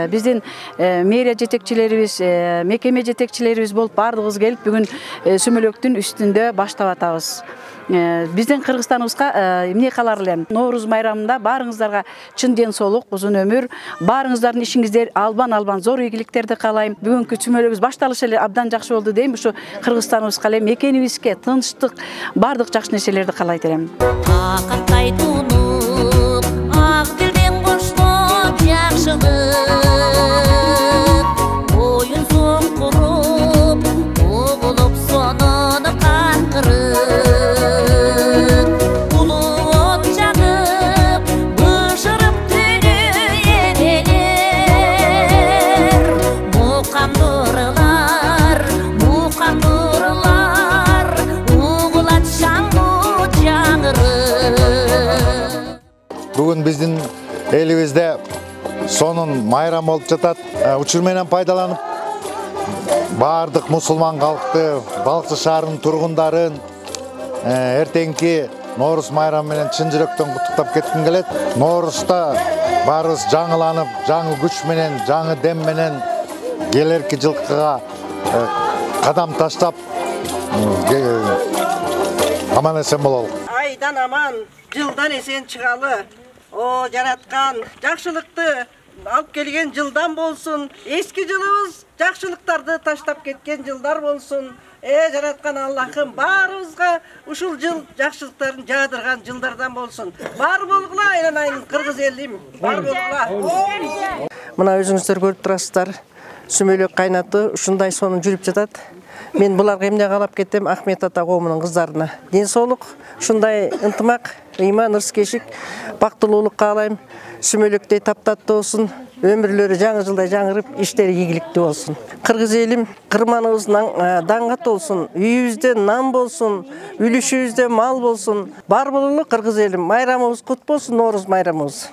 Биздин мэрия жетекчилерибиз, мекеме жетекчилерибиз болуп бардыгыбыз келип бүгүн сүмөлөктүн үстүндө баштап атабыз. Биздин Кыргызстаныбызга эмне калар элем? Ноорuz майрамында баарыңыздарга чын ден соолук, узун өмүр, баарыңыздардын ишиңиздер албан зор ийгиликтерди каалайм. Бүгүнкү сүмөлөгүбүз башталышы эле абдан жакшы болду дейм. Ушу Кыргызстаныбызга эле, мекенибизге тынчтык, бардык жакшы нерселерди каалайт элем. Oyun son kurup, oğulup sonunu kankırıp, ulu ot çakıp, bışırıp tünüyeler. Mukamdırlar, uğulat şanlı cangırıp. Bugün bizim elimizde sonun майрам болуп жатат. Учур менен пайдаланып баардык мусулман калкты, Балыкчы шаарынын тургундарын эртеңки Ноорuz майрамы менен чын жүрөктөн куттуктап кетким келет. Ноорuzда баарыбыз жаңыланып, жаңы күч менен, жаңы дем менен келерки жылкыга кадам таштап аман эсен бололу. Айдан аман, жылдан эсен чыгалы. О, жараткан жакшылыкты алып келген жылдан болсун. Эски жылыбыз жакшылыктарды таштап кеткен жылдар болсун. Жараткан Аллахым баарыбызга ушул жыл жакшылыктарын жаадырган жылдардан болсун. Бар болгула айланайын кыргыз элим. Бар болгула. Мына өзүңүздөр көрүп турасыздар. Сүмөлөк кайнаты ушундай сонун жүрүп жатат. Мен буларга эмне каалап кетем? Ахмет ата коомунун кыздарына ден соолук, ушундай ынтымак, ыйман, ырыскечик, бактылуулук каалайм. Сүмөлөктөй таптаттуу болсун, өмүрлөрү жаңы жылдай жаңырып, иштери ийгиликтүү болсун. Кыргыз элим, кырманыбыздын даңгат болсун, үйүбүздө нан болсун, үлүшүбүздө мал болсун. Бар бололу кыргыз элим, майрамыбыз кут болсун, Ноорuz майрамыбыз.